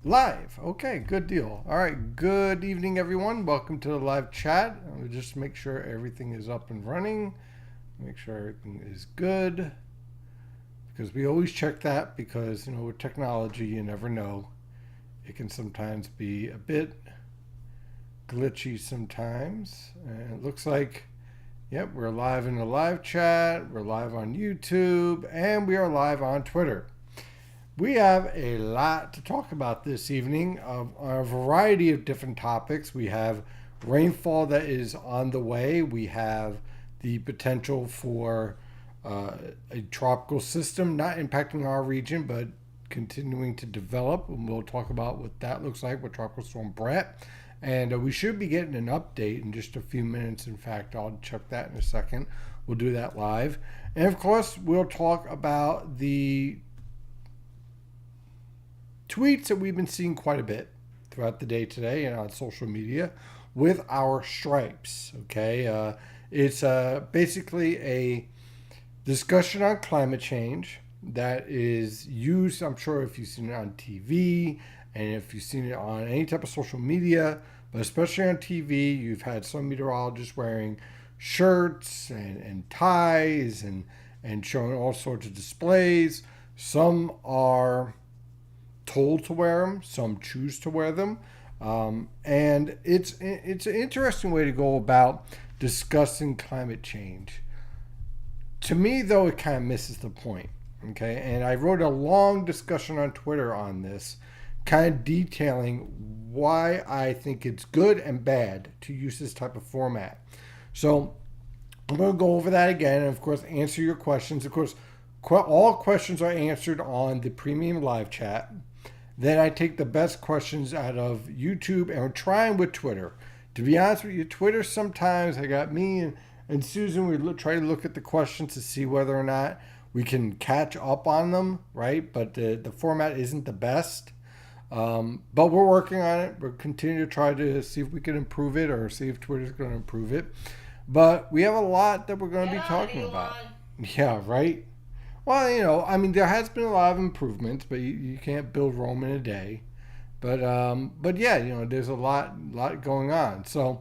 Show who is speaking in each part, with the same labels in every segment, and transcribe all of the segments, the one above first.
Speaker 1: Live. Okay, good deal. All right, good evening, everyone. Welcome to the live chat. I'll just make sure everything is up and running, make sure everything is good, because we always check that because, with technology, you never know. It can sometimes be a bit glitchy sometimes. And it looks like, yep, we're live in the live chat, we're live on YouTube, and we are live on Twitter. We have a lot to talk about this evening of a variety of different topics. We have rainfall that is on the way. We have the potential for a tropical system not impacting our region, but continuing to develop. And we'll talk about what that looks like with Tropical Storm Brett. And we should be getting an update in just a few minutes. In fact, I'll check that in a second. We'll do that live. And of course, we'll talk about the tweets that we've been seeing quite a bit throughout the day today and on social media with our stripes. Okay, it's basically a discussion on climate change that is used. I'm sure if you've seen it on TV and if you've seen it on any type of social media, but especially on TV, you've had some meteorologists wearing shirts and ties and showing all sorts of displays. Some are told to wear them. Some choose to wear them, and it's an interesting way to go about discussing climate change. To me, though, it kind of misses the point. Okay, and I wrote a long discussion on Twitter on this, kind of detailing why I think it's good and bad to use this type of format. So I'm going to go over that again, and of course, answer your questions. Of course, all questions are answered on the premium live chat. Then I take the best questions out of YouTube and we're trying with Twitter. To be honest with you, Twitter sometimes I got me and Susan, try to look at the questions to see whether or not we can catch up on them, right? But the format isn't the best. But we're working on it. We're continuing to try to see if we can improve it or see if Twitter's going to improve it. But we have a lot that we're going to be talking about. Yeah, right? Well, there has been a lot of improvements, but you can't build Rome in a day. But yeah, there's a lot going on. So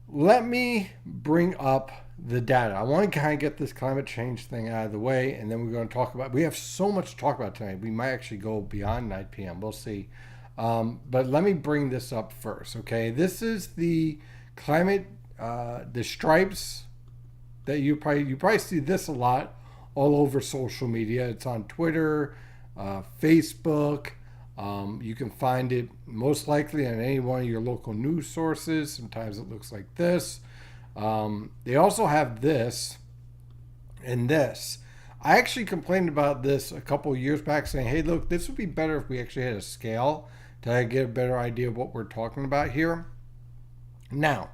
Speaker 1: let me bring up the data. I want to kind of get this climate change thing out of the way, and then we're going to talk about. We have so much to talk about tonight. We might actually go beyond 9 p.m. We'll see. But let me bring this up first. Okay, this is the climate, the stripes that you probably see this a lot all over social media. It's on Twitter, Facebook. You can find it most likely on any one of your local news sources. Sometimes it looks like this. They also have this and this. I actually complained about this a couple of years back, saying, "Hey, look, this would be better if we actually had a scale to get a better idea of what we're talking about here." Now,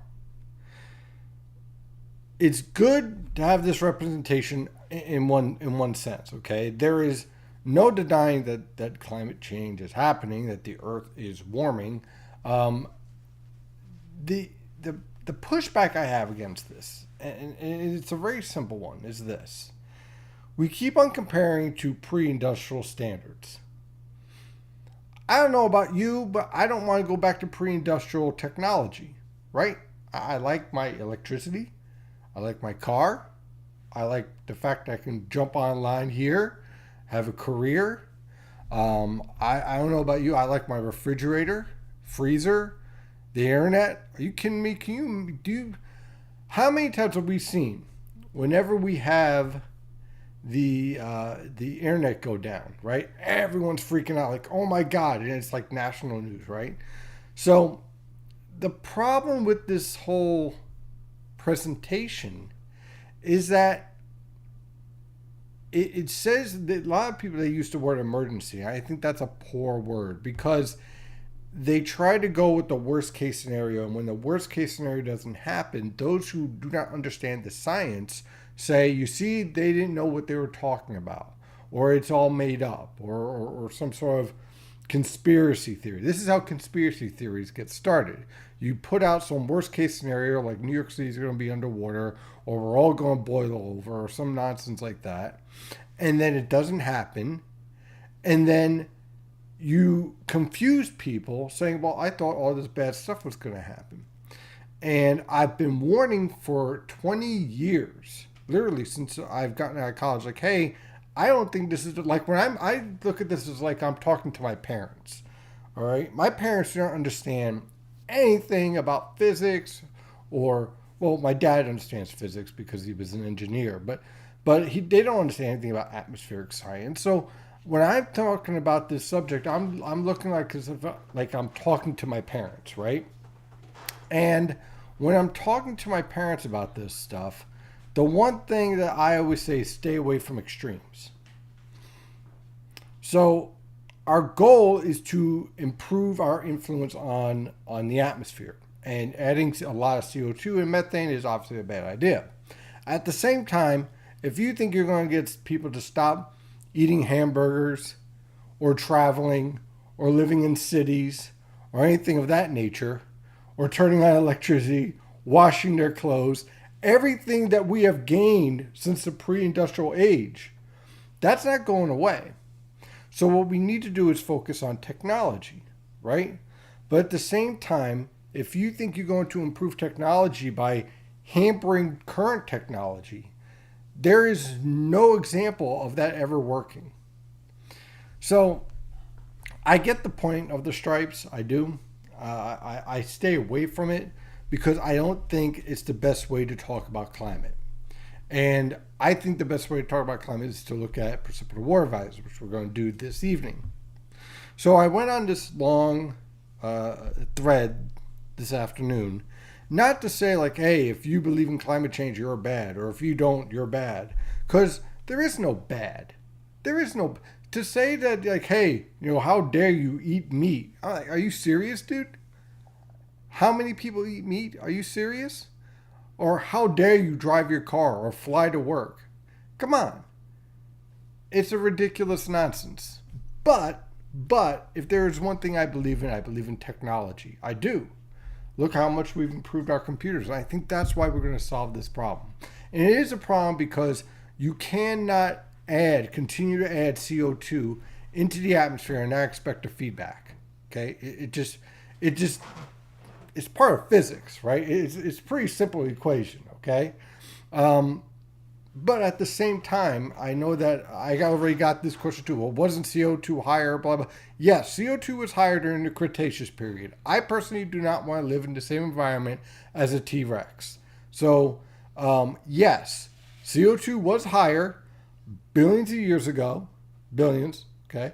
Speaker 1: it's good to have this representation in one sense. Okay, there is no denying that climate change is happening, that the Earth is warming. Um, the the the pushback I have against this, and it's a very simple one, is this: we keep on comparing to pre-industrial standards. I don't know about you, but I don't want to go back to pre-industrial technology, right? I like my electricity. I like my car. I like the fact I can jump online here, have a career. I don't know about you. I like my refrigerator, freezer, the internet. Are you kidding me? Can you do? How many times have we seen whenever we have the internet go down? Right, everyone's freaking out like, oh my god, and it's like national news, right? So the problem with this whole presentation is that it says that a lot of people, they use the word emergency. I think that's a poor word because they try to go with the worst case scenario, and when the worst case scenario doesn't happen, those who do not understand the science say, you see, they didn't know what they were talking about, or it's all made up, or some sort of conspiracy theory. This is how conspiracy theories get started. You put out some worst case scenario like New York City is going to be underwater, or we're all going to boil over, or some nonsense like that, and then it doesn't happen, and then you confuse people saying, well, I thought all this bad stuff was going to happen. And I've been warning for 20 years, literally since I've gotten out of college, like, hey, I don't think this is like I look at this as like I'm talking to my parents. All right. My parents don't understand anything about physics or, well, my dad understands physics because he was an engineer, but they don't understand anything about atmospheric science. So when I'm talking about this subject, I'm looking like I'm talking to my parents, right? And when I'm talking to my parents about this stuff, the one thing that I always say is stay away from extremes. So our goal is to improve our influence on the atmosphere. And adding a lot of CO2 and methane is obviously a bad idea. At the same time, if you think you're going to get people to stop eating hamburgers or traveling or living in cities or anything of that nature, or turning on electricity, washing their clothes, everything that we have gained since the pre-industrial age, that's not going away. So what we need to do is focus on technology, right? But at the same time, if you think you're going to improve technology by hampering current technology, there is no example of that ever working. So I get the point of the stripes. I do. I stay away from it because I don't think it's the best way to talk about climate. And I think the best way to talk about climate is to look at precipitable water values, which we're going to do this evening. So I went on this long thread this afternoon, not to say like, hey, if you believe in climate change, you're bad, or if you don't, you're bad. Because there is no bad. There is no... To say that, like, hey, how dare you eat meat? I'm like, are you serious, dude? How many people eat meat? Are you serious? Or how dare you drive your car or fly to work? Come on. It's a ridiculous nonsense. But if there is one thing I believe in technology. I do. Look how much we've improved our computers. And I think that's why we're going to solve this problem. And it is a problem because you cannot continue to add CO2 into the atmosphere and not expect a feedback. Okay? It's part of physics, right? It's a pretty simple equation, okay? But at the same time, I know that I already got this question too. Well, wasn't CO2 higher, blah, blah. Yes, CO2 was higher during the Cretaceous period. I personally do not want to live in the same environment as a T-Rex. So, yes, CO2 was higher billions of years ago. Billions, okay?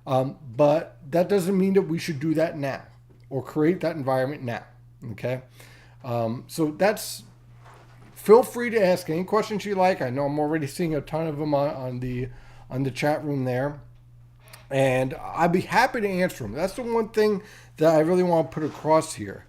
Speaker 1: But that doesn't mean that we should do that now or create that environment now, okay? So that's... Feel free to ask any questions you like. I know I'm already seeing a ton of them on the chat room there. And I'd be happy to answer them. That's the one thing that I really want to put across here.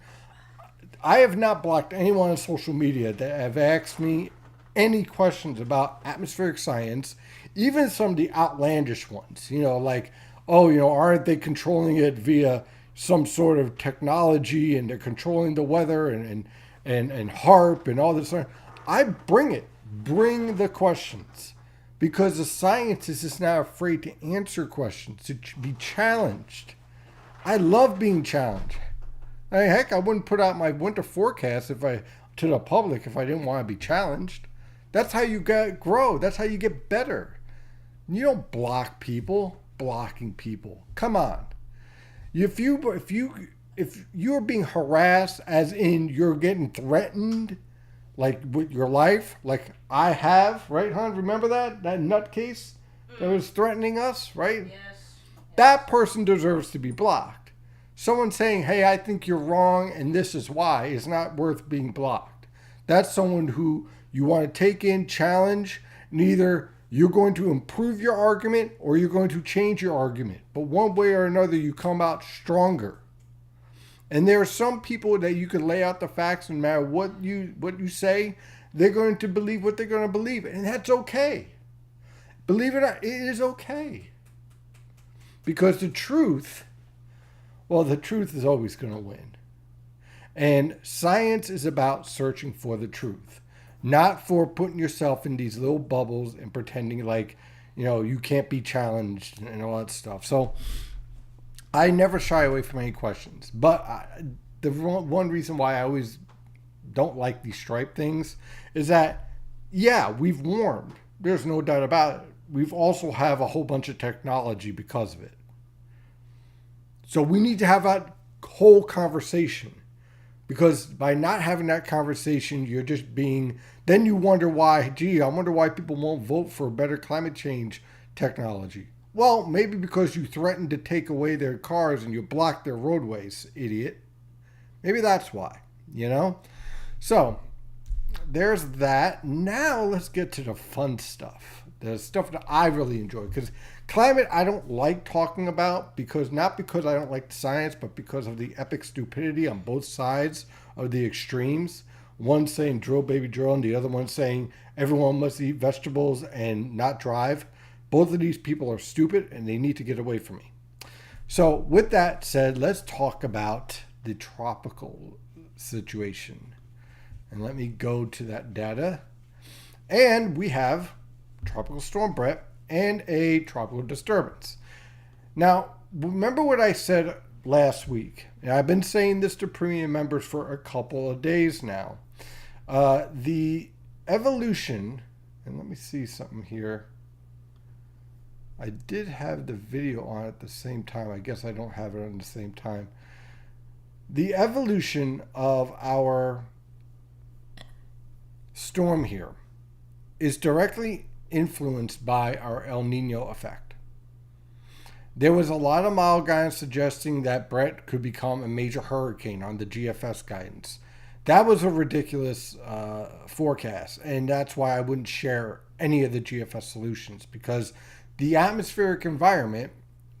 Speaker 1: I have not blocked anyone on social media that have asked me any questions about atmospheric science, even some of the outlandish ones. Like, aren't they controlling it via some sort of technology and they're controlling the weather and HARP and all this. I bring the questions, because the scientist is not afraid to answer questions, to be challenged. I love being challenged. Heck, I wouldn't put out my winter forecast to the public if I didn't want to be challenged. That's how you grow. That's how you get better. You don't block people. Blocking people. Come on. If you're being harassed, as in you're getting threatened, like with your life, like I have, right, hon? Remember that nutcase that was threatening us, right?
Speaker 2: Yes.
Speaker 1: That person deserves to be blocked. Someone saying, hey, I think you're wrong and this is why, is not worth being blocked. That's someone who you want to take in, challenge, and either you're going to improve your argument or you're going to change your argument. But one way or another, you come out stronger. And there are some people that you can lay out the facts, and no matter what you say, they're going to believe what they're going to believe. And that's okay. Believe it or not, it is okay. Because the truth is always going to win. And science is about searching for the truth, not for putting yourself in these little bubbles and pretending like, you can't be challenged and all that stuff. So I never shy away from any questions. But the one reason why I always don't like these stripe things is that, yeah, we've warmed. There's no doubt about it. We've also have a whole bunch of technology because of it. So we need to have that whole conversation, because by not having that conversation, you're just being, then you wonder why, gee, I wonder why people won't vote for better climate change technology. Well, maybe because you threatened to take away their cars and you blocked their roadways, idiot. Maybe that's why, you know? So there's that. Now let's get to the fun stuff. The stuff that I really enjoy. Because climate I don't like talking about, because not because I don't like the science, but because of the epic stupidity on both sides of the extremes. One saying drill baby drill, and the other one saying everyone must eat vegetables and not drive. Both of these people are stupid and they need to get away from me. So with that said, let's talk about the tropical situation. And let me go to that data. And we have Tropical Storm Brett and a tropical disturbance. Now, remember what I said last week? And I've been saying this to premium members for a couple of days now. The evolution, and let me see something here. I did have the video on at the same time. I guess I don't have it on the same time. The evolution of our storm here is directly influenced by our El Nino effect. There was a lot of model guidance suggesting that Brett could become a major hurricane on the GFS guidance. That was a ridiculous forecast, and that's why I wouldn't share any of the GFS solutions, because the atmospheric environment,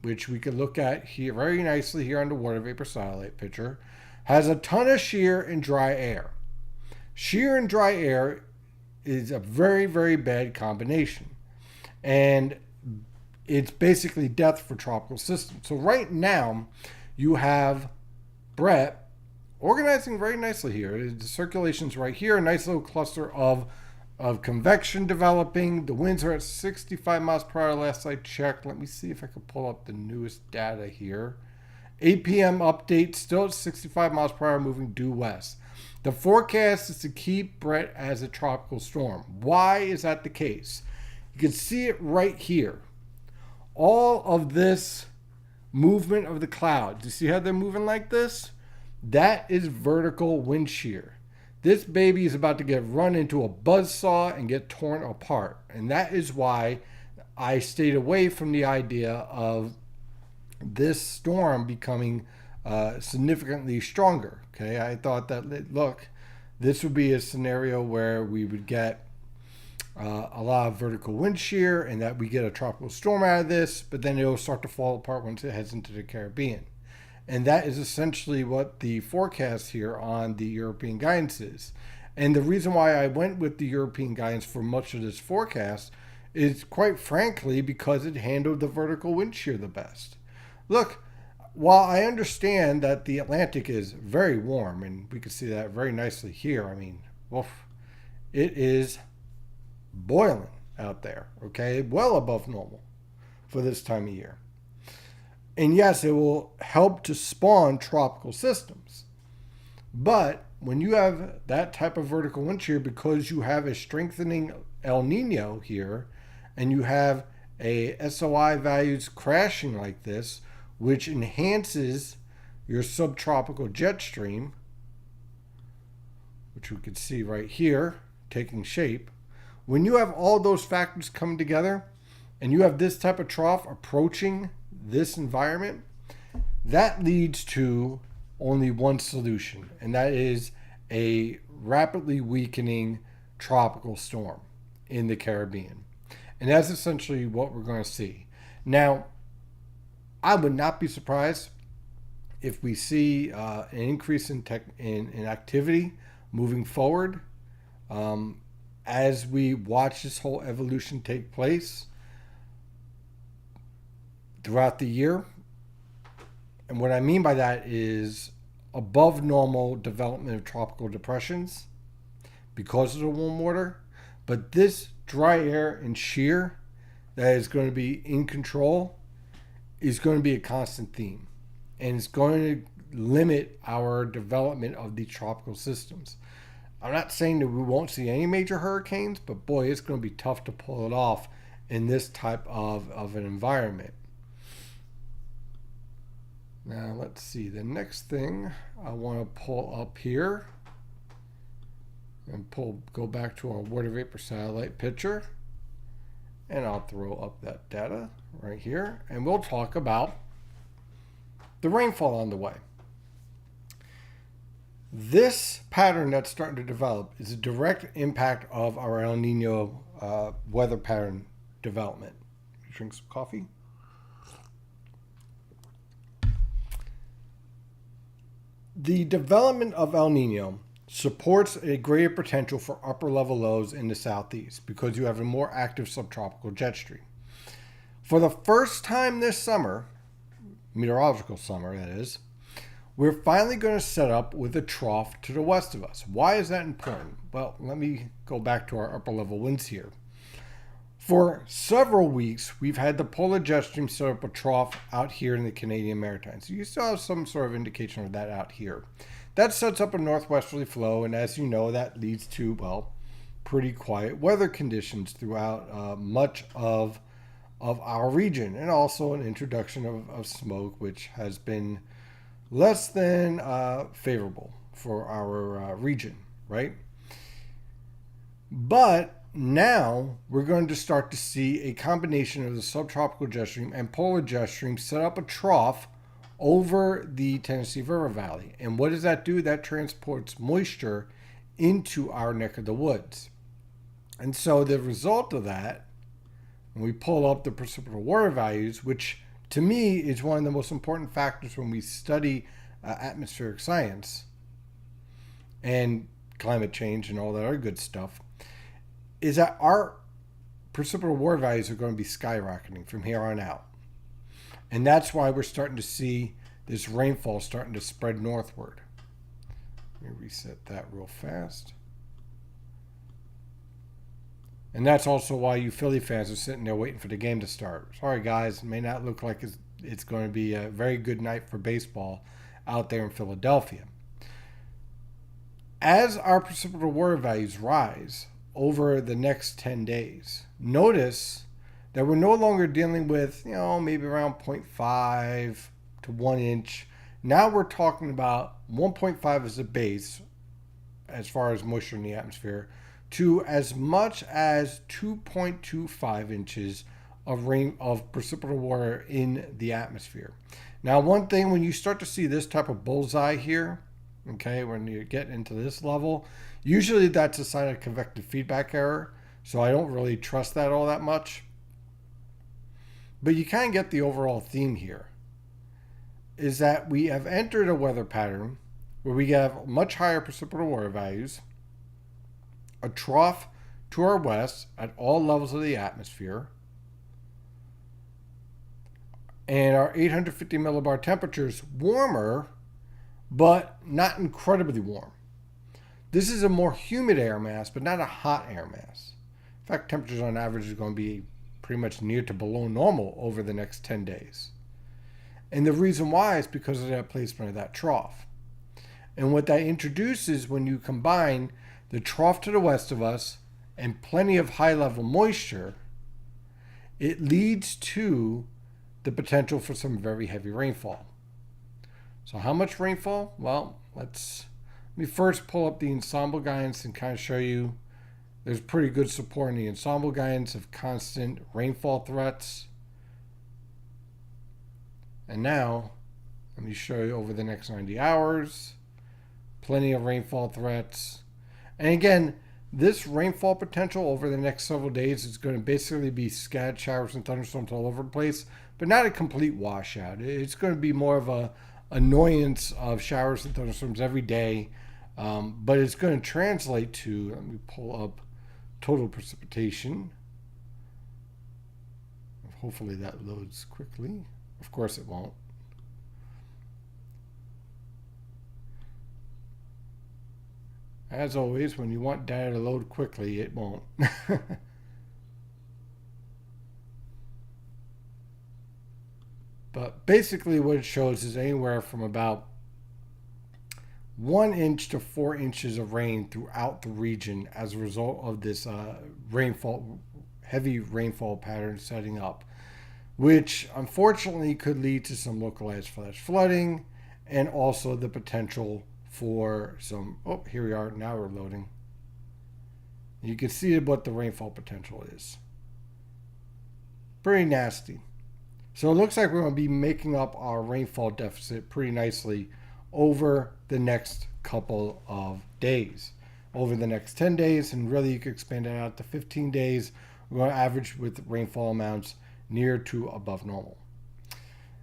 Speaker 1: which we could look at here very nicely here on the water vapor satellite picture, has a ton of shear and dry air. Shear and dry air is a very, very bad combination. And it's basically death for tropical systems. So right now, you have Brett organizing very nicely here. The circulation's right here, a nice little cluster of convection developing. The winds are at 65 miles per hour last I checked. Let me see if I can pull up the newest data here. 8 p.m. update, still at 65 miles per hour, moving due west. The forecast is to keep Brett as a tropical storm. Why is that the case? You can see it right here. All of this movement of the clouds, you see how they're moving like this? That is vertical wind shear. This baby is about to get run into a buzzsaw and get torn apart. And that is why I stayed away from the idea of this storm becoming significantly stronger. Okay, I thought that, look, this would be a scenario where we would get a lot of vertical wind shear and that we get a tropical storm out of this, but then it'll start to fall apart once it heads into the Caribbean. And that is essentially what the forecast here on the European guidance is. And the reason why I went with the European guidance for much of this forecast is, quite frankly, because it handled the vertical wind shear the best. Look, while I understand that the Atlantic is very warm, and we can see that very nicely here, I mean, oof, it is boiling out there, okay? Well above normal for this time of year. And yes, it will help to spawn tropical systems. But when you have that type of vertical wind shear, because you have a strengthening El Nino here, and you have a SOI values crashing like this, which enhances your subtropical jet stream, which we can see right here taking shape. When you have all those factors coming together and you have this type of trough approaching this environment, that leads to only one solution, and that is a rapidly weakening tropical storm in the Caribbean. And that's essentially what we're going to see. Now, I would not be surprised if we see an increase in activity moving forward as we watch this whole evolution take place throughout the year. And what I mean by that is above normal development of tropical depressions because of the warm water. But this dry air and shear that is going to be in control is going to be a constant theme. and it's going to limit our development of these tropical systems. I'm not saying that we won't see any major hurricanes, but boy, it's going to be tough to pull it off in this type of an environment. Now, let's see. The next thing I want to pull up here and go back to our water vapor satellite picture. And I'll throw up that data right here. And we'll talk about the rainfall on the way. This pattern that's starting to develop is a direct impact of our El Nino weather pattern development. Drink some coffee. The development of El Nino supports a greater potential for upper level lows in the southeast because you have a more active subtropical jet stream. For the first time this summer, meteorological summer that is, we're finally going to set up with a trough to the west of us. Why is that important? Well, let me go back to our upper level winds here. For several weeks, we've had the polar jet stream set up a trough out here in the Canadian Maritimes. So you still have some sort of indication of that out here. That sets up a northwesterly flow, and as you know, that leads to, well, pretty quiet weather conditions throughout much of our region, and also an introduction of smoke, which has been less than favorable for our region, right? But now we're going to start to see a combination of the subtropical jet stream and polar jet stream set up a trough over the Tennessee River Valley. And what does that do? That transports moisture into our neck of the woods. And so the result of that, when we pull up the precipitable water values, which to me is one of the most important factors when we study atmospheric science and climate change and all that other good stuff, is that our precipitable water values are going to be skyrocketing from here on out. And that's why we're starting to see this rainfall starting to spread northward. Let me reset that real fast. And that's also why you Philly fans are sitting there waiting for the game to start. Sorry, guys. It may not look like it's going to be a very good night for baseball out there in Philadelphia. As our precipitable water values rise over the next 10 days, notice that we're no longer dealing with, maybe around 0.5 to 1 inch. Now we're talking about 1.5 as a base as far as moisture in the atmosphere, to as much as 2.25 inches of precipitable water in the atmosphere. Now, one thing, when you start to see this type of bullseye here, okay, when you get into this level, usually that's a sign of convective feedback error, so I don't really trust that all that much. But you kind of get the overall theme here, is that we have entered a weather pattern where we have much higher precipitable water values, a trough to our west at all levels of the atmosphere, and our 850 millibar temperatures warmer, but not incredibly warm. This is a more humid air mass, but not a hot air mass. In fact, temperatures on average is going to be pretty much near to below normal over the next 10 days. And the reason why is because of that placement of that trough. And what that introduces, when you combine the trough to the west of us and plenty of high level moisture, it leads to the potential for some very heavy rainfall. So how much rainfall? Well, let me first pull up the ensemble guidance and kind of show you there's pretty good support in the ensemble guidance of constant rainfall threats. And now, let me show you over the next 90 hours, plenty of rainfall threats. And again, this rainfall potential over the next several days is going to basically be scattered showers and thunderstorms all over the place, but not a complete washout. It's going to be more of a annoyance of showers and thunderstorms every day, but it's going to translate to, let me pull up total precipitation. Hopefully that loads quickly. Of course it won't. As always, when you want data to load quickly, it won't. But basically, what it shows is anywhere from about 1 inch to 4 inches of rain throughout the region as a result of this heavy rainfall pattern setting up, which unfortunately could lead to some localized flash flooding and also the potential for some. Oh, here we are. Now we're loading. You can see what the rainfall potential is. Pretty nasty. So it looks like we're going to be making up our rainfall deficit pretty nicely over the next couple of days. Over the next 10 days, and really you could expand it out to 15 days, we're going to average with rainfall amounts near to above normal.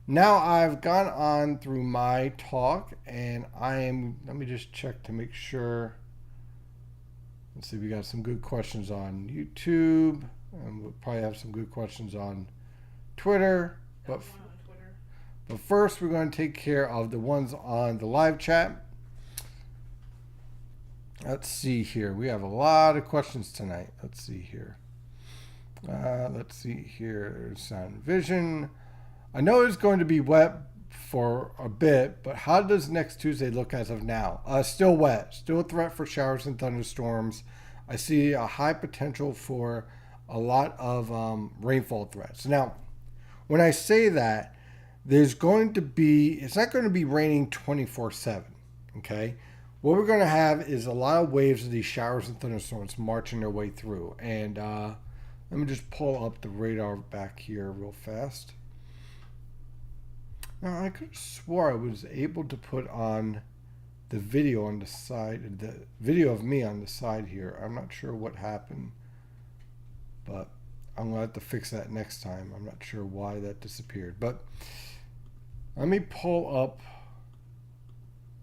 Speaker 1: Now I've gone on through my talk, and let me just check to make sure. Let's see, we got some good questions on YouTube, and we'll probably have some good questions on Twitter. But first, we're going to take care of the ones on the live chat. Let's see here. We have a lot of questions tonight. Let's see here. Sound and vision. I know it's going to be wet for a bit, but how does next Tuesday look as of now? Still wet. Still a threat for showers and thunderstorms. I see a high potential for a lot of rainfall threats. Now, when I say that, it's not going to be raining 24/7, okay? What we're going to have is a lot of waves of these showers and thunderstorms marching their way through. And let me just pull up the radar back here real fast. Now, I could have swore I was able to put on the video on the side, the video of me on the side here. I'm not sure what happened, but I'm going to have to fix that next time. I'm not sure why that disappeared, but let me pull up,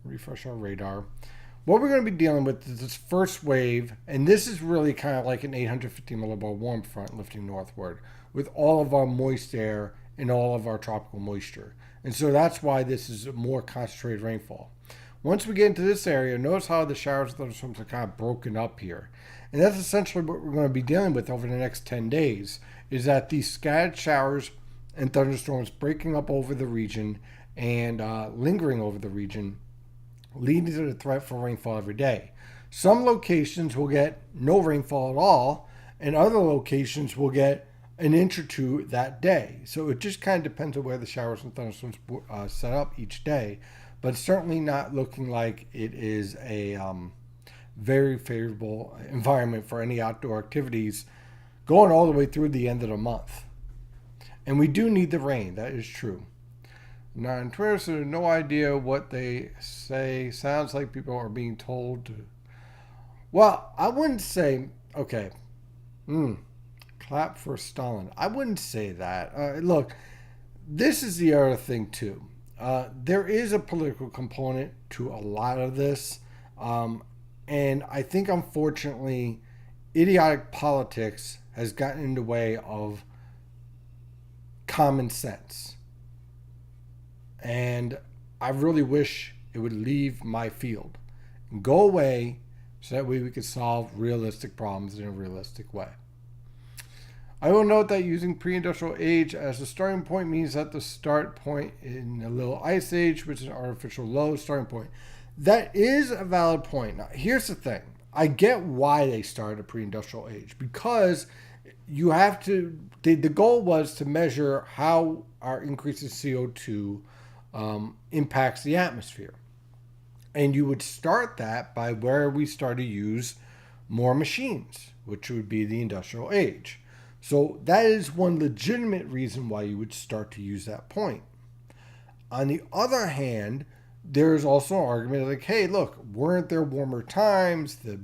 Speaker 1: refresh our radar. What we're going to be dealing with is this first wave, and this is really kind of like an 850 millibar warm front lifting northward with all of our moist air and all of our tropical moisture. And so that's why this is a more concentrated rainfall. Once we get into this area, notice how the showers and thunderstorms are kind of broken up here. And that's essentially what we're going to be dealing with over the next 10 days, is that these scattered showers and thunderstorms breaking up over the region and lingering over the region, leading to the threat for rainfall every day. Some locations will get no rainfall at all, and other locations will get an inch or two that day. So it just kind of depends on where the showers and thunderstorms set up each day, but certainly not looking like it is a very favorable environment for any outdoor activities going all the way through the end of the month. And we do need the rain, that is true. Now on Twitter, so no idea what they say. Sounds like people are being told to. Well, I wouldn't say, okay, clap for Stalin. I wouldn't say that. Look, this is the other thing too. There is a political component to a lot of this. And I think unfortunately, idiotic politics has gotten in the way of common sense. And I really wish it would leave my field and go away so that way we could solve realistic problems in a realistic way. I will note that using pre-industrial age as a starting point means that the start point in a little ice age, which is an artificial low starting point. That is a valid point. Now, here's the thing. I get why they started a pre-industrial age, because you have to, the goal was to measure how our increase in CO2 impacts the atmosphere. And you would start that by where we start to use more machines, which would be the industrial age. So that is one legitimate reason why you would start to use that point. On the other hand, there's also an argument like, hey, look, weren't there warmer times, the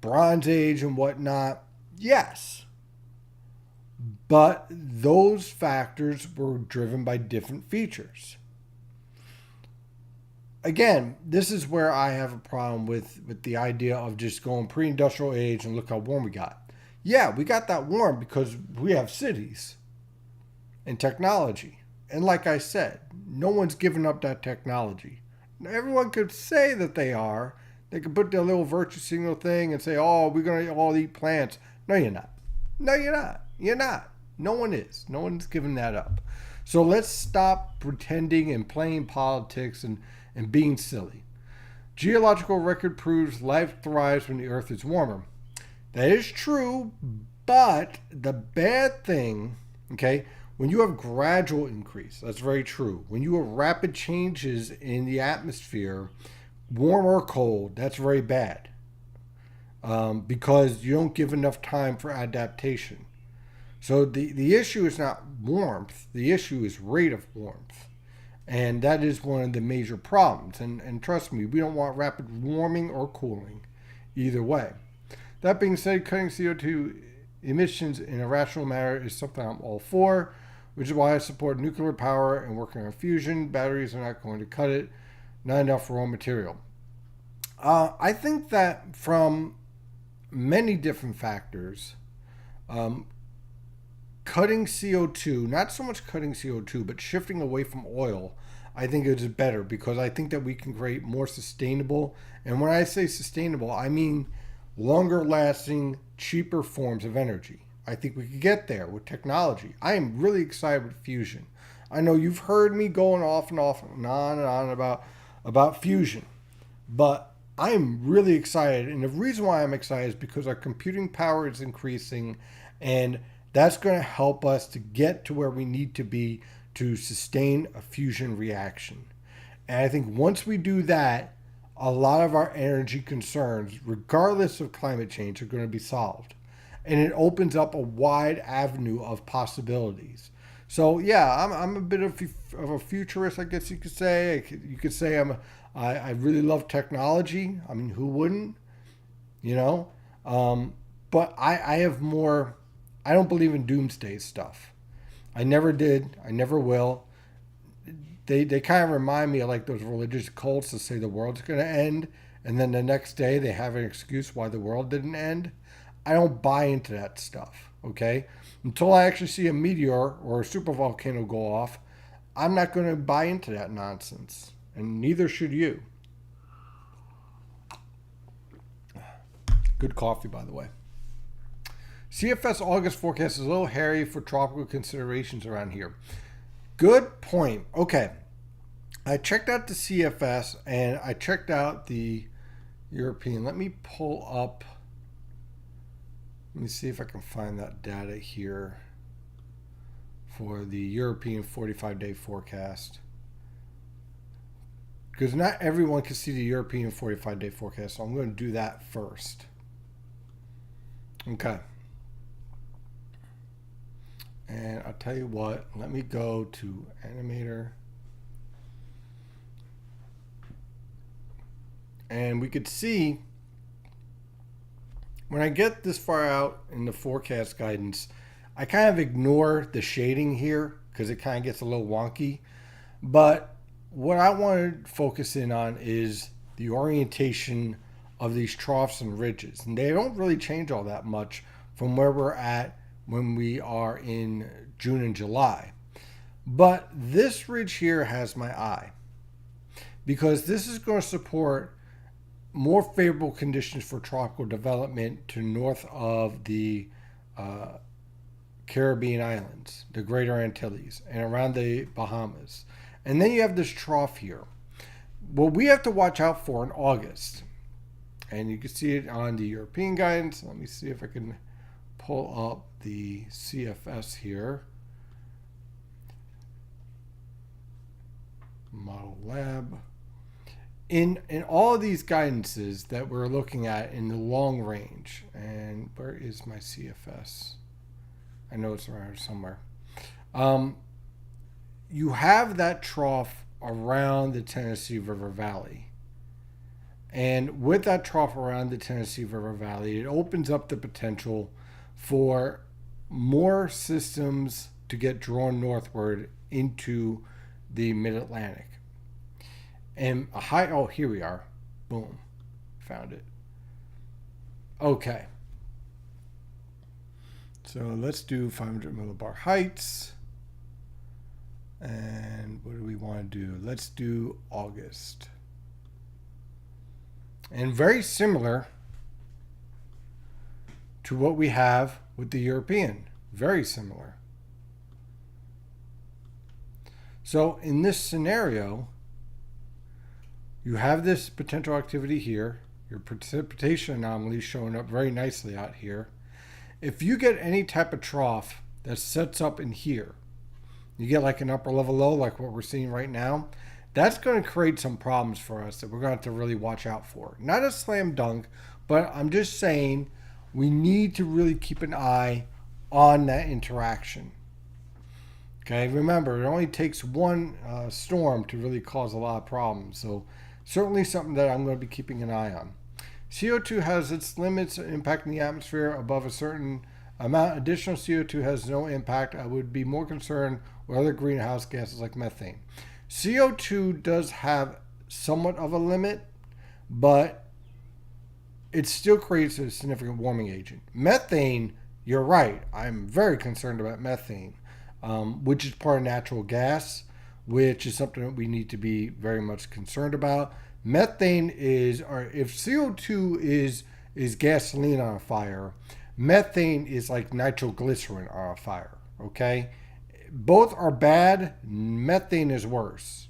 Speaker 1: Bronze Age and whatnot? Yes. But those factors were driven by different features. Again, this is where I have a problem with the idea of just going pre-industrial age and look how warm we got. Yeah, we got that warm because we have cities and technology. And like I said, no one's given up that technology. Now, everyone could say that they are. They could put their little virtue signal thing and say, oh, we're going to all eat plants. No, you're not. No, you're not. You're not. No one is. No one's giving that up. So let's stop pretending and playing politics and being silly. Geological record proves life thrives when the earth is warmer. That is true, but the bad thing, okay, when you have gradual increase, that's very true. When you have rapid changes in the atmosphere, warm or cold, that's very bad, because you don't give enough time for adaptation. So the issue is not warmth, the issue is rate of warmth. And that is one of the major problems. And trust me, we don't want rapid warming or cooling either way. That being said, cutting CO2 emissions in a rational manner is something I'm all for, which is why I support nuclear power and working on fusion. Batteries are not going to cut it, not enough raw material. I think that from many different factors, cutting CO2, not so much cutting CO2, but shifting away from oil, I think is better, because I think that we can create more sustainable, and when I say sustainable, I mean longer lasting, cheaper forms of energy. I think we could get there with technology. I am really excited with fusion. I know you've heard me going off and on about fusion, but I'm really excited, and the reason why I'm excited is because our computing power is increasing, and that's going to help us to get to where we need to be to sustain a fusion reaction. And I think once we do that, a lot of our energy concerns, regardless of climate change, are going to be solved. And it opens up a wide avenue of possibilities. So yeah, I'm a bit of a futurist, I guess you could say. You could say I really love technology. I mean, who wouldn't? You know? But I have more. I don't believe in doomsday stuff. I never did. I never will. They kind of remind me of like those religious cults that say the world's going to end, and then the next day they have an excuse why the world didn't end. I don't buy into that stuff, okay? Until I actually see a meteor or a supervolcano go off, I'm not going to buy into that nonsense, and neither should you. Good coffee, by the way. CFS August forecast is a little hairy for tropical considerations around here. Good point. Okay. I checked out the CFS and I checked out the European. Let me pull up. Let me see if I can find that data here for the European 45-day forecast. Because not everyone can see the European 45-day forecast, so I'm going to do that first. Okay. And I'll tell you what, let me go to Animator. And we could see, when I get this far out in the forecast guidance, I kind of ignore the shading here because it kind of gets a little wonky. But what I want to focus in on is the orientation of these troughs and ridges. And they don't really change all that much from where we're at when we are in June and July. But this ridge here has my eye, because this is going to support more favorable conditions for tropical development to north of the Caribbean islands, the Greater Antilles, and around the Bahamas. And then you have this trough here. What we have to watch out for in August, and you can see it on the European guidance. Let me see if I can pull up the CFS here. Model Lab. In all of these guidances that we're looking at in the long range, and where is my CFS? I know it's around somewhere. You have that trough around the Tennessee River Valley. And with that trough around the Tennessee River Valley, it opens up the potential for more systems to get drawn northward into the mid-Atlantic. And a high, oh, here we are. Boom. Found it. Okay. So let's do 500 millibar heights. And what do we want to do? Let's do August. And very similar to what we have with the European. Very similar. So in this scenario, you have this potential activity here, your precipitation anomaly showing up very nicely out here. If you get any type of trough that sets up in here, you get like an upper level low like what we're seeing right now, that's going to create some problems for us that we're going to have to really watch out for. Not a slam dunk, but I'm just saying we need to really keep an eye on that interaction. Okay, remember, it only takes one storm to really cause a lot of problems. So certainly something that I'm going to be keeping an eye on. CO2 has its limits impacting the atmosphere above a certain amount. Additional CO2 has no impact. I would be more concerned with other greenhouse gases like methane. CO2 does have somewhat of a limit, but it still creates a significant warming agent. Methane, you're right. I'm very concerned about methane, which is part of natural gas, which is something that we need to be very much concerned about. Methane is, or if CO2 is gasoline on a fire, methane is like nitroglycerin on a fire. Okay, both are bad. Methane is worse.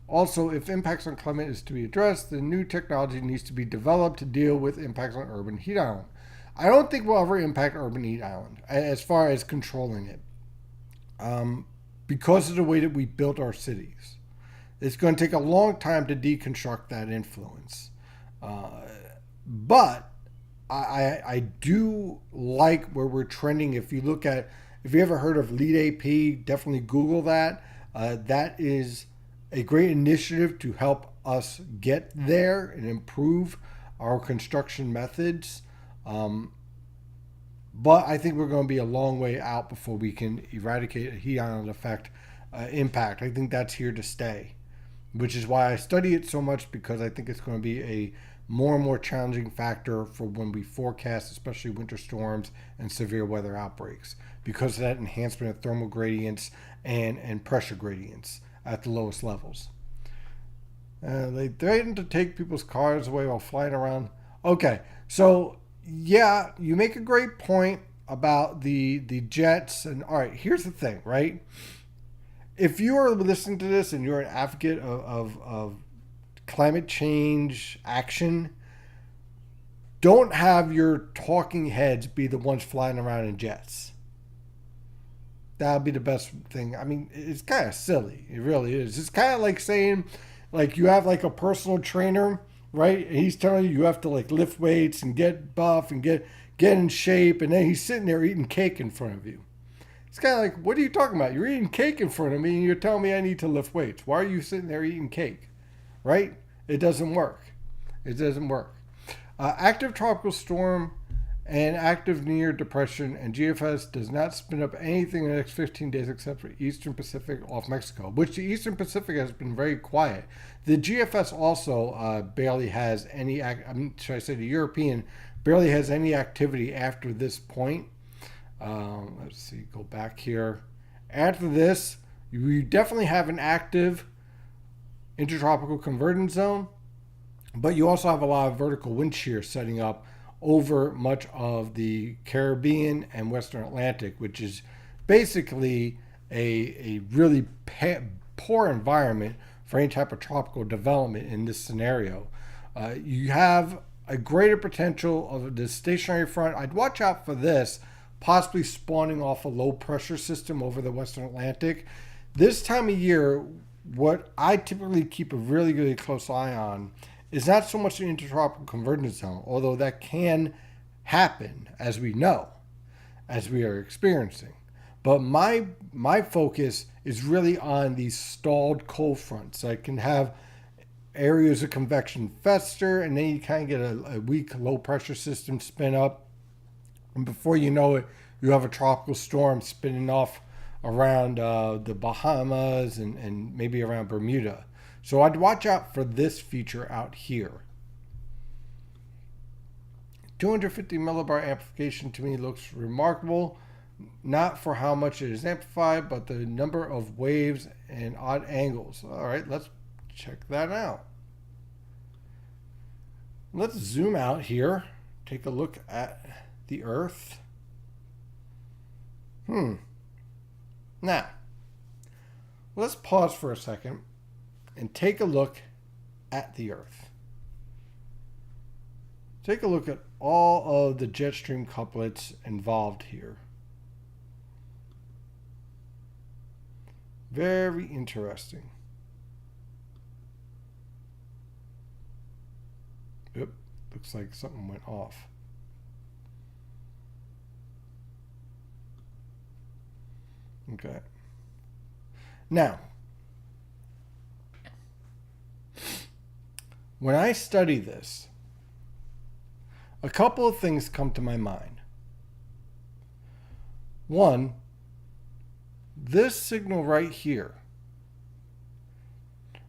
Speaker 1: Also, if impacts on climate is to be addressed, the new technology needs to be developed to deal with impacts on urban heat island. I don't think we'll ever impact urban heat island as far as controlling it, because of the way that we built our cities. It's going to take a long time to deconstruct that influence. But I do like where we're trending. If you ever heard of LEED AP, definitely Google that. That is a great initiative to help us get there and improve our construction methods. But I think we're going to be a long way out before we can eradicate a heat island effect impact. I think that's here to stay, which is why I study it so much, because I think it's going to be a more and more challenging factor for when we forecast, especially winter storms and severe weather outbreaks, because of that enhancement of thermal gradients and pressure gradients at the lowest levels. They threatened to take people's cars away while flying around. Okay, so yeah, you make a great point about the jets. And all right, here's the thing, right? If you are listening to this and you're an advocate of climate change action, don't have your talking heads be the ones flying around in jets. That would be the best thing. I mean, it's kind of silly. It really is. It's kind of like saying, like, you have like a personal trainer, right? And he's telling you have to like lift weights and get buff and get in shape, and then he's sitting there eating cake in front of you. It's kind of like, what are you talking about? You're eating cake in front of me and you're telling me I need to lift weights. Why are you sitting there eating cake? Right? It doesn't work. It doesn't work. Active tropical storm and active near depression, and GFS does not spin up anything in the next 15 days except for Eastern Pacific off Mexico, which the Eastern Pacific has been very quiet. The GFS also barely has any, should I say the European, barely has any activity after this point. Let's see, go back here. After this, you definitely have an active intertropical convergence zone, but you also have a lot of vertical wind shear setting up over much of the Caribbean and Western Atlantic, which is basically a really poor environment for any type of tropical development in this scenario. You have a greater potential of the stationary front. I'd watch out for this, possibly spawning off a low pressure system over the Western Atlantic. This time of year, what I typically keep a really, really close eye on is not so much the intertropical convergence zone, although that can happen, as we know, as we are experiencing. But my focus is really on these stalled cold fronts that can have areas of convection fester, and then you kind of get a weak low pressure system spin up. And before you know it, you have a tropical storm spinning off around the Bahamas and maybe around Bermuda. So I'd watch out for this feature out here. 250 millibar amplification to me looks remarkable, not for how much it is amplified, but the number of waves and odd angles. All right, let's check that out. Let's zoom out here, take a look at the Earth. Now, let's pause for a second and take a look at the Earth. Take a look at all of the jet stream couplets involved here. Very interesting. Oop, looks like something went off. Okay. Now, when I study this, a couple of things come to my mind. One, this signal right here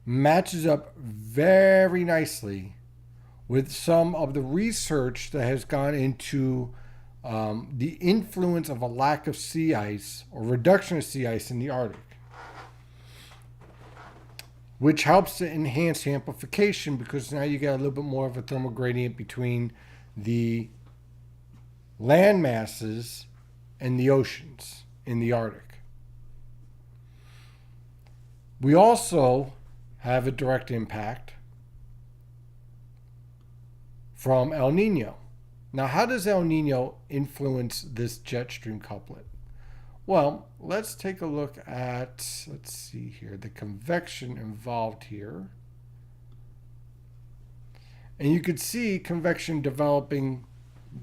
Speaker 1: matches up very nicely with some of the research that has gone into the influence of a lack of sea ice or reduction of sea ice in the Arctic, which helps to enhance the amplification because now you get a little bit more of a thermal gradient between the land masses and the oceans in the Arctic. We also have a direct impact from El Nino. Now, how does El Nino influence this jet stream couplet? Well, let's take a look at, let's see here, the convection involved here. And you could see convection developing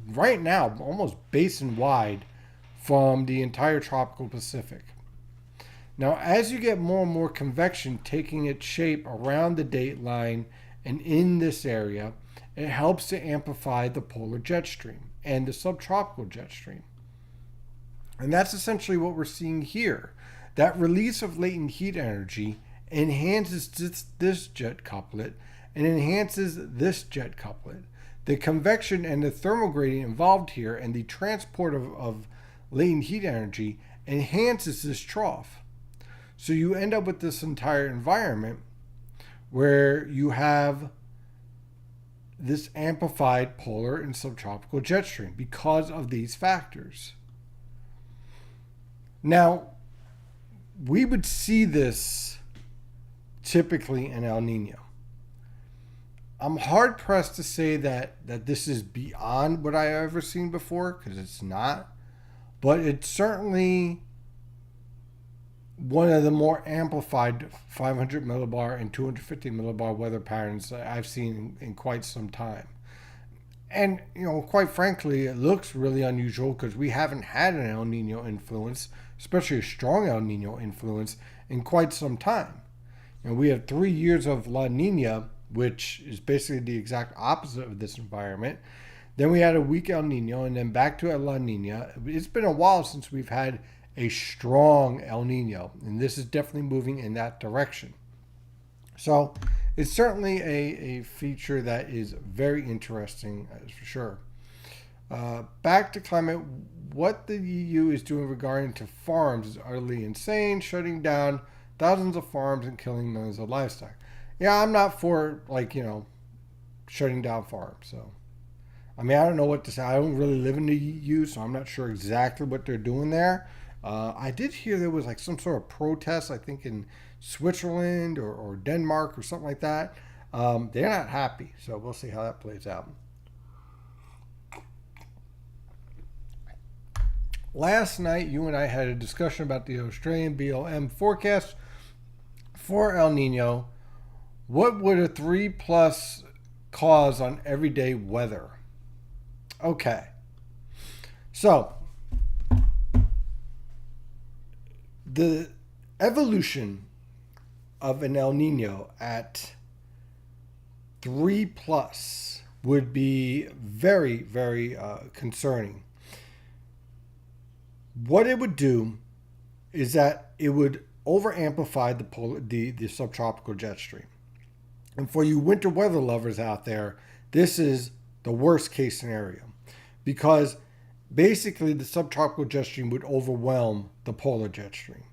Speaker 1: right now, almost basin-wide from the entire tropical Pacific. Now, as you get more and more convection taking its shape around the date line and in this area, it helps to amplify the polar jet stream and the subtropical jet stream. And that's essentially what we're seeing here. That release of latent heat energy enhances this jet couplet and enhances this jet couplet. The convection and the thermal gradient involved here and the transport of latent heat energy enhances this trough. So you end up with this entire environment where you have this amplified polar and subtropical jet stream because of these factors. Now, we would see this typically in El Nino. I'm hard pressed to say that this is beyond what I've ever seen before, because it's not. But it's certainly one of the more amplified 500 millibar and 250 millibar weather patterns that I've seen in quite some time. And, quite frankly, it looks really unusual because we haven't had an El Nino influence, especially a strong El Nino influence, in quite some time. We have 3 years of La Nina, which is basically the exact opposite of this environment. Then we had a weak El Nino, and then back to a La Nina. It's been a while since we've had a strong El Nino, and this is definitely moving in that direction. So it's certainly a feature that is very interesting, for sure. Back to climate, what the EU is doing regarding to farms is utterly insane, shutting down thousands of farms and killing millions of livestock. Yeah, I'm not for, shutting down farms. So, I don't know what to say. I don't really live in the EU, so I'm not sure exactly what they're doing there. I did hear there was some sort of protest, I think in Switzerland or Denmark or something like that. They're not happy, so we'll see how that plays out. Last night, you and I had a discussion about the Australian BLM forecast for El Nino. What would a 3+ cause on everyday weather? Okay. So, the evolution of an El Nino at 3+ would be very, very concerning. What it would do is that it would over-amplify the subtropical jet stream. And for you winter weather lovers out there, this is the worst case scenario, because basically the subtropical jet stream would overwhelm the polar jet stream.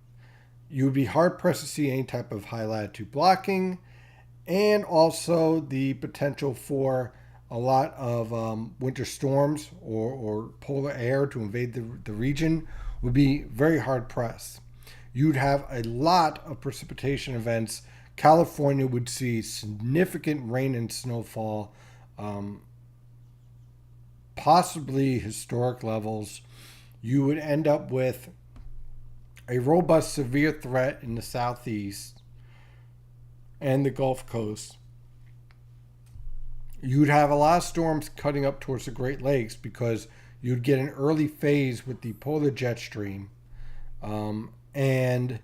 Speaker 1: You would be hard pressed to see any type of high latitude blocking, and also the potential for a lot of winter storms or polar air to invade the region would be very hard pressed. you'd have a lot of precipitation events. California would see significant rain and snowfall, um, possibly historic levels. You would end up with a robust severe threat in the southeast and the Gulf Coast. You'd have a lot of storms cutting up towards the Great Lakes because you'd get an early phase with the polar jet stream, and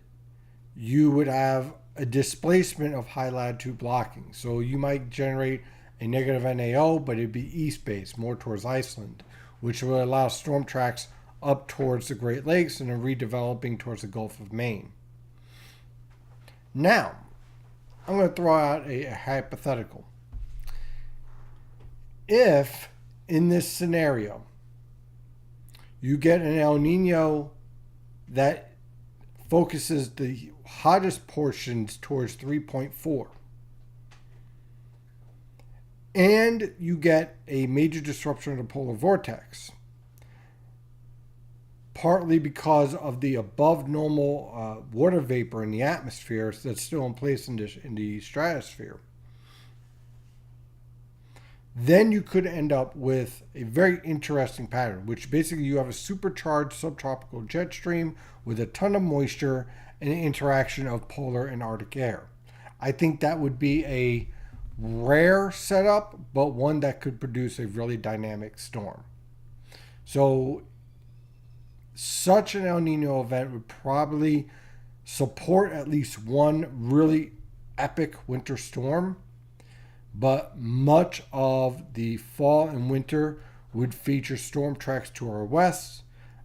Speaker 1: you would have a displacement of high latitude blocking. So you might generate a negative NAO, but it'd be east based, more towards Iceland, which would allow storm tracks up towards the Great Lakes and then redeveloping towards the Gulf of Maine. Now, I'm going to throw out a hypothetical. If in this scenario you get an El Nino that focuses the hottest portions towards 3.4, and you get a major disruption of the polar vortex, partly because of the above normal water vapor in the atmosphere that's still in place in the stratosphere, then you could end up with a very interesting pattern, which basically you have a supercharged subtropical jet stream with a ton of moisture and an interaction of polar and Arctic air. I think that would be a rare setup, but one that could produce a really dynamic storm. So such an El Nino event would probably support at least one really epic winter storm, but much of the fall and winter would feature storm tracks to our west,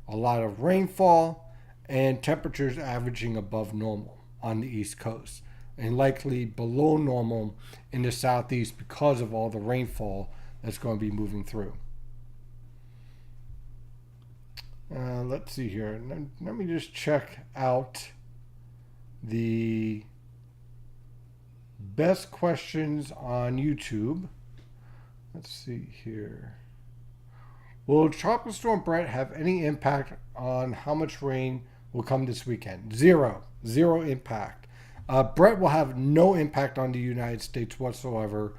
Speaker 1: a lot of rainfall, and temperatures averaging above normal on the East Coast, and likely below normal in the southeast because of all the rainfall that's going to be moving through. Let's see here. Let me just check out the best questions on YouTube. Let's see here. Will Tropical Storm Brett have any impact on how much rain will come this weekend? Zero impact. Brett will have no impact on the United States whatsoever.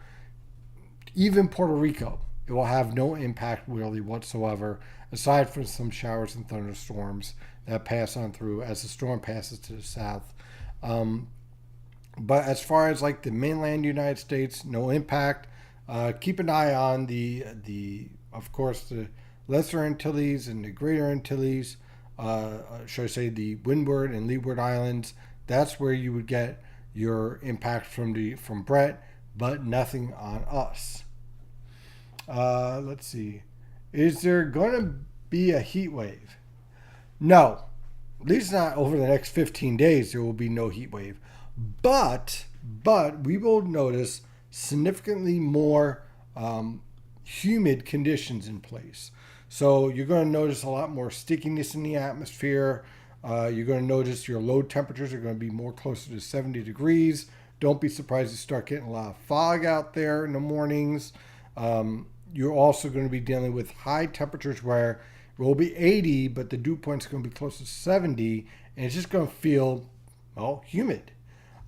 Speaker 1: Even Puerto Rico, it will have no impact really whatsoever, aside from some showers and thunderstorms that pass on through as the storm passes to the south. But as far as like the mainland United States, no impact. Keep an eye on the of course the Lesser Antilles and the Greater Antilles. Should I say the Windward and Leeward Islands? That's where you would get your impact from Brett, but nothing on us. Let's see. Is there going to be a heat wave? No. At least not over the next 15 days. There will be no heat wave. But we will notice significantly more humid conditions in place. So you're going to notice a lot more stickiness in the atmosphere. You're going to notice your low temperatures are going to be more closer to 70 degrees. Don't be surprised to start getting a lot of fog out there in the mornings. You're also going to be dealing with high temperatures where it will be 80, but the dew point's going to be close to 70, and it's just going to feel, well, humid.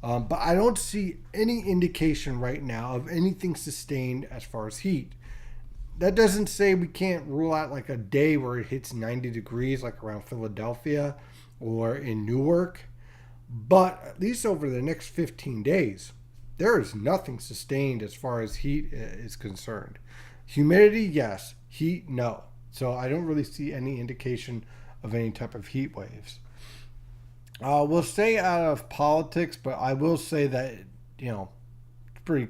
Speaker 1: But I don't see any indication right now of anything sustained as far as heat. That doesn't say we can't rule out like a day where it hits 90 degrees, like around Philadelphia or in Newark. But at least over the next 15 days, there is nothing sustained as far as heat is concerned. Humidity, yes. Heat, no. So I don't really see any indication of any type of heat waves. We'll stay out of politics, but I will say that, it's pretty.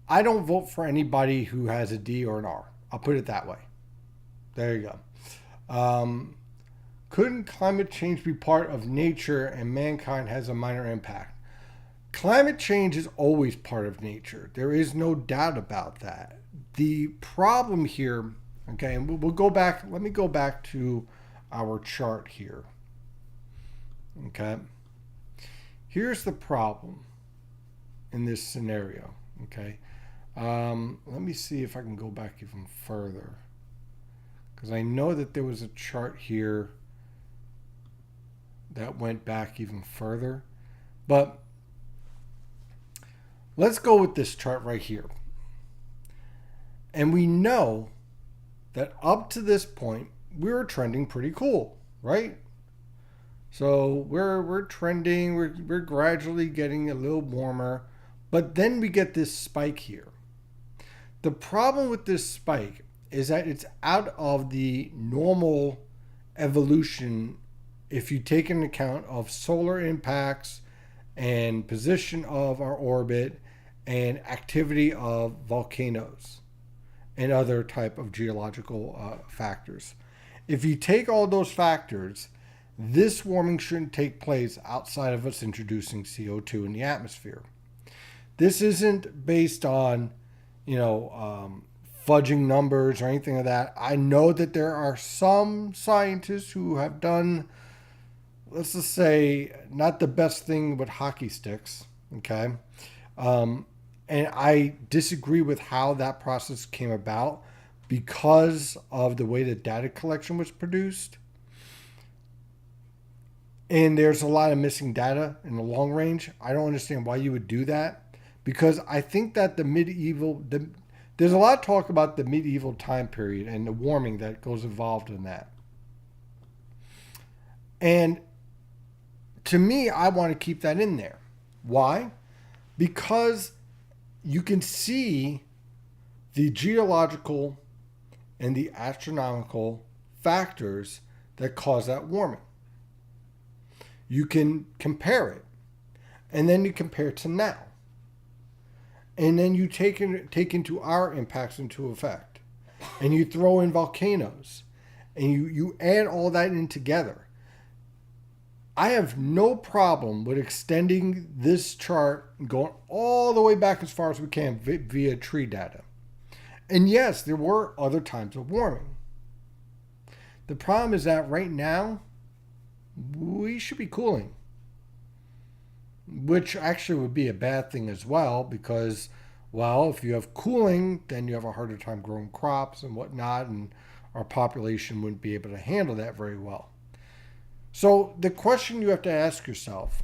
Speaker 1: I don't vote for anybody who has a D or an R. I'll put it that way. There you go. Couldn't climate change be part of nature and mankind has a minor impact? Climate change is always part of nature. There is no doubt about that. The problem here, okay, and we'll go back. Let me go back to our chart here. Okay. Here's the problem in this scenario. Okay. Let me see if I can go back even further, because I know that there was a chart here that went back even further. But let's go with this chart right here. And we know that up to this point, we were trending pretty cool, right? So we're trending, we're gradually getting a little warmer, but then we get this spike here. The problem with this spike is that it's out of the normal evolution if you take into account of solar impacts and position of our orbit and activity of volcanoes and other type of geological factors. If you take all those factors, this warming shouldn't take place outside of us introducing CO2 in the atmosphere. This isn't based on, fudging numbers or anything like that. I know that there are some scientists who have done, let's just say, not the best thing with hockey sticks, okay? And I disagree with how that process came about because of the way the data collection was produced. And there's a lot of missing data in the long range. I don't understand why you would do that, because I think that there's a lot of talk about the medieval time period and the warming that goes involved in that. And to me, I want to keep that in there. Why? Because you can see the geological and the astronomical factors that cause that warming. You can compare it, and then you compare it to now. And then you take into our impacts into effect. And you throw in volcanoes. And you add all that in together. I have no problem with extending this chart and going all the way back as far as we can via tree data. And yes, there were other times of warming. The problem is that right now, we should be cooling, which actually would be a bad thing as well, because, well, if you have cooling, then you have a harder time growing crops and whatnot, and our population wouldn't be able to handle that very well. So the question you have to ask yourself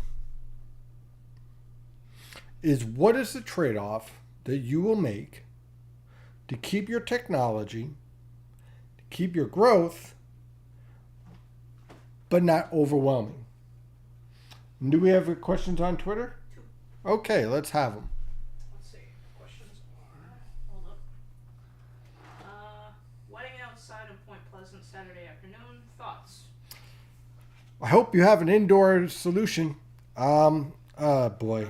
Speaker 1: is, what is the trade-off that you will make to keep your technology, to keep your growth, but not overwhelming? Do we have questions on Twitter? Okay, let's have them.
Speaker 2: Let's see. Questions are. Hold up. Wedding outside of Point Pleasant Saturday afternoon. Thoughts?
Speaker 1: I hope you have an indoor solution. Boy.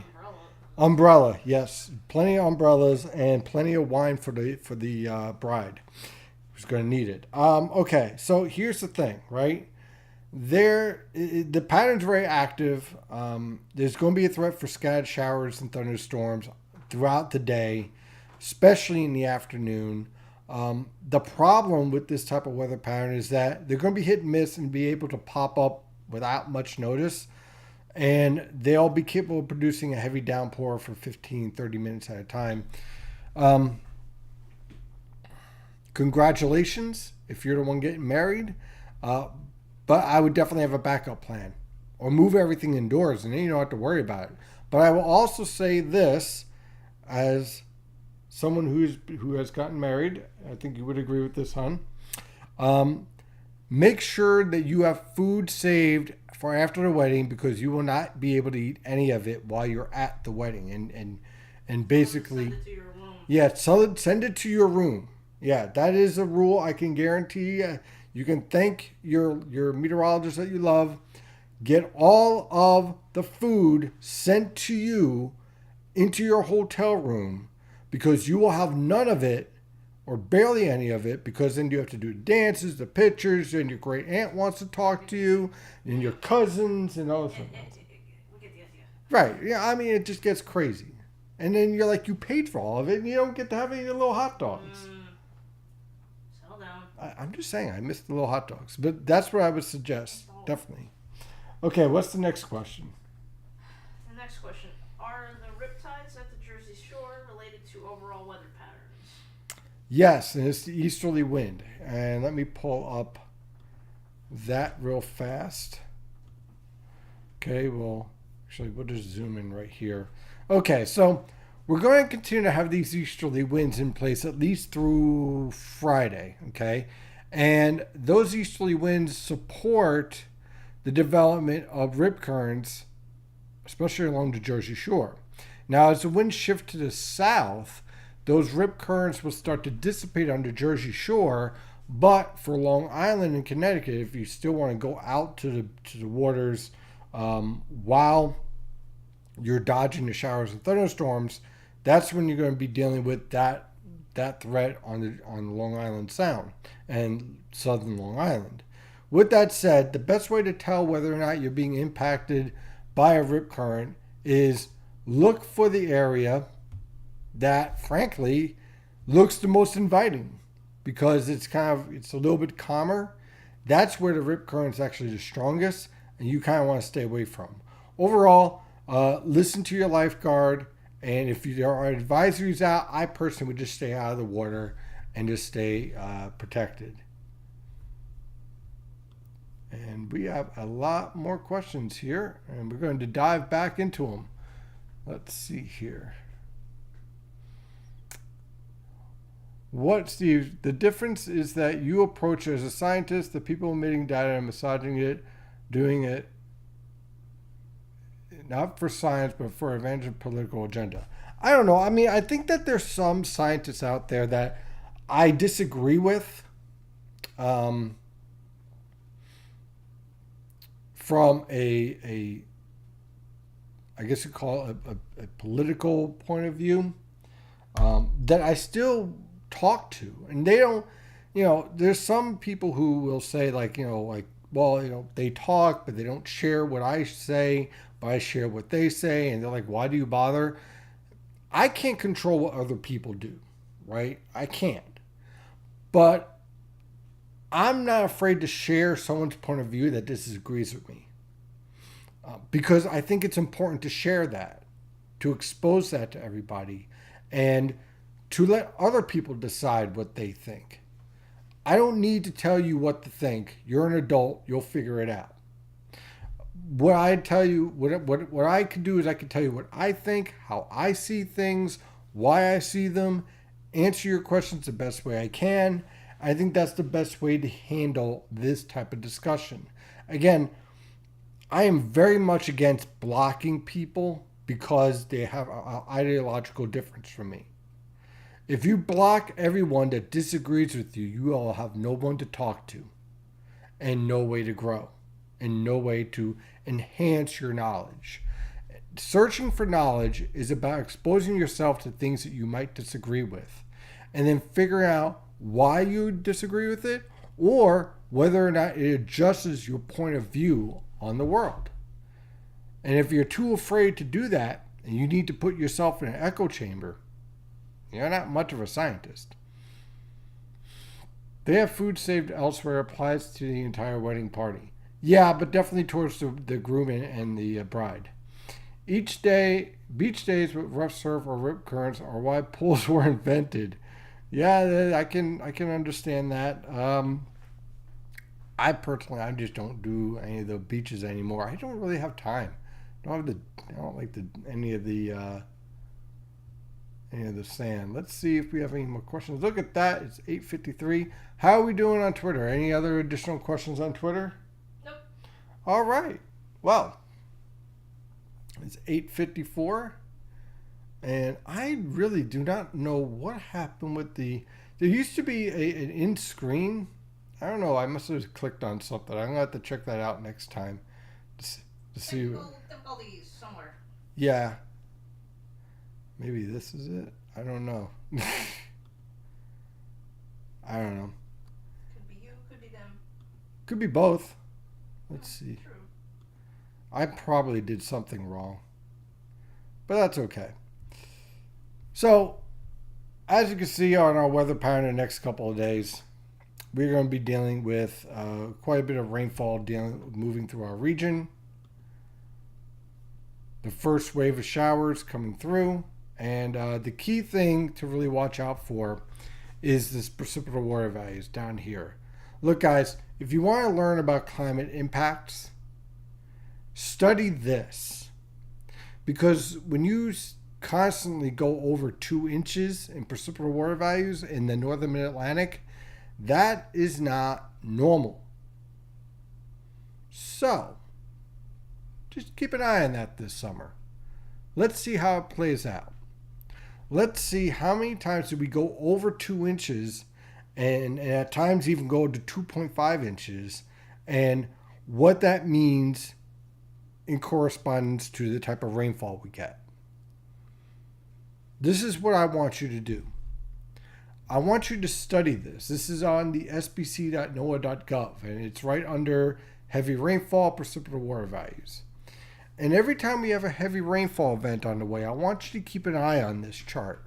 Speaker 2: Umbrella.
Speaker 1: Yes. Plenty of umbrellas and plenty of wine for the bride who's going to need it. Okay, so here's the thing, right? The pattern's very active. There's going to be a threat for scattered showers and thunderstorms throughout the day, especially in the afternoon. The problem with this type of weather pattern is that they're going to be hit and miss and be able to pop up without much notice. And they'll be capable of producing a heavy downpour for 15, 30 minutes at a time. Congratulations if you're the one getting married. But I would definitely have a backup plan, or move everything indoors, and then you don't have to worry about it. But I will also say this, as someone who has gotten married, I think you would agree with this, hon. Make sure that you have food saved for after the wedding, because you will not be able to eat any of it while you're at the wedding. And basically,
Speaker 2: Send it to your room.
Speaker 1: Yeah, send it to your room. Yeah, that is a rule. I can guarantee you can thank your meteorologist that you love. Get all of the food sent to you into your hotel room, because you will have none of it or barely any of it, because then you have to do dances, the pictures, and your great aunt wants to talk to you, and your cousins and all that.
Speaker 2: We get the idea.
Speaker 1: Right. Yeah, I mean, it just gets crazy. And then you're like, you paid for all of it, and you don't get to have any of the little hot dogs.
Speaker 2: Settle down.
Speaker 1: I'm just saying, I miss the little hot dogs. But that's what I would suggest. Definitely. Okay, what's the next question?
Speaker 2: The next question. Are the riptides at the Jersey Shore related to overall weather patterns?
Speaker 1: Yes, and it's the easterly wind. And let me pull up that real fast. Okay, well, actually, we'll just zoom in right here. Okay, so we're going to continue to have these easterly winds in place at least through Friday. Okay, and those easterly winds support the development of rip currents, especially along the Jersey Shore. Now, as the winds shift to the south, those rip currents will start to dissipate on the Jersey Shore. But for Long Island and Connecticut, if you still want to go out to the waters while you're dodging the showers and thunderstorms, that's when you're going to be dealing with that threat on the Long Island Sound and southern Long Island. With that said, the best way to tell whether or not you're being impacted by a rip current is look for the area that, frankly, looks the most inviting, because it's a little bit calmer. That's where the rip current's actually the strongest, and you kind of want to stay away from. Overall, listen to your lifeguard, and if there are advisories out, I personally would just stay out of the water and just stay protected. And we have a lot more questions here, and we're going to dive back into them. Let's see here. Steve? The difference is that you approach it as a scientist, the people emitting data and massaging it, doing it not for science, but for advantage of political agenda. I don't know. I mean, I think that there's some scientists out there that I disagree with. From I guess you call it a political point of view, that I still talk to, and they don't, there's some people who will say they talk, but they don't share what I say, but I share what they say, and they're like, why do you bother? I can't control what other people do, right? I can't. But I'm not afraid to share someone's point of view that disagrees with me, because I think it's important to share that, to expose that to everybody, and to let other people decide what they think. I don't need to tell you what to think. You're an adult. You'll figure it out. What I tell you, what I can do is I can tell you what I think, how I see things, why I see them, answer your questions the best way I can. I think that's the best way to handle this type of discussion. Again, I am very much against blocking people because they have an ideological difference from me. If you block everyone that disagrees with you, you will have no one to talk to, and no way to grow, and no way to enhance your knowledge. Searching for knowledge is about exposing yourself to things that you might disagree with, and then figuring out why you disagree with it, or whether or not it adjusts your point of view on the world. And if you're too afraid to do that, and you need to put yourself in an echo chamber, you're not much of a scientist. They have food saved elsewhere applies to the entire wedding party. Yeah, but definitely towards the groom and the bride. Beach days with rough surf or rip currents are why pools were invented. Yeah, I can understand that. I just don't do any of the beaches anymore. I don't really have time. I don't like any of the sand. Let's see if we have any more questions. Look at that. It's 8:53. How are we doing on Twitter? Any other additional questions on Twitter?
Speaker 2: Nope.
Speaker 1: All right. Well, it's 8:54. And I really do not know what happened with there used to be an in screen. I don't know. I must have clicked on something. I'm going to have to check that out next time to see.
Speaker 2: Difficulties somewhere.
Speaker 1: Yeah. Maybe this is it. I don't know. I don't know.
Speaker 2: Could be you, could be them.
Speaker 1: Could be both. Let's see.
Speaker 2: True.
Speaker 1: I probably did something wrong. But that's okay. So, as you can see on our weather pattern the next couple of days, we're going to be dealing with quite a bit of rainfall moving through our region. The first wave of showers coming through. And the key thing to really watch out for is this precipitable water values down here. Look, guys, if you want to learn about climate impacts, study this, because when you constantly go over 2 inches in precipitable water values in the northern mid-Atlantic, that is not normal. So just keep an eye on that this summer. Let's see how it plays out. Let's see how many times do we go over 2 inches and at times even go to 2.5 inches, and what that means in correspondence to the type of rainfall we get. This is what I want you to do. I want you to study this. This is on the sbc.noaa.gov, and it's right under heavy rainfall, precipitable water values. And every time we have a heavy rainfall event on the way, I want you to keep an eye on this chart.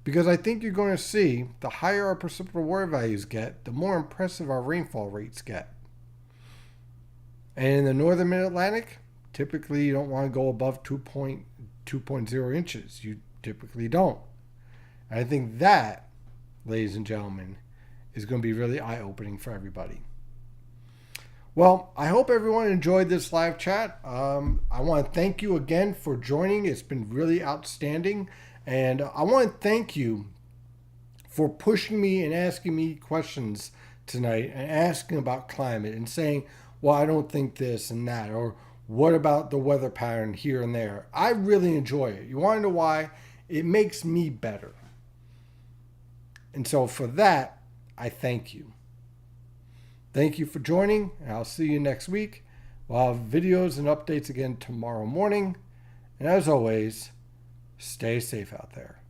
Speaker 1: Because I think you're going to see the higher our precipitable water values get, the more impressive our rainfall rates get. And in the northern mid-Atlantic, typically you don't want to go above 2.0 inches. You typically don't. And I think that, ladies and gentlemen, is going to be really eye-opening for everybody. Well, I hope everyone enjoyed this live chat. I want to thank you again for joining. It's been really outstanding. And I want to thank you for pushing me and asking me questions tonight and asking about climate and saying, well, I don't think this and that, or what about the weather pattern here and there. I really enjoy it. You want to know why? It makes me better. And so for that, I thank you. Thank you for joining, and I'll see you next week. We'll have videos and updates again tomorrow morning. And as always, stay safe out there.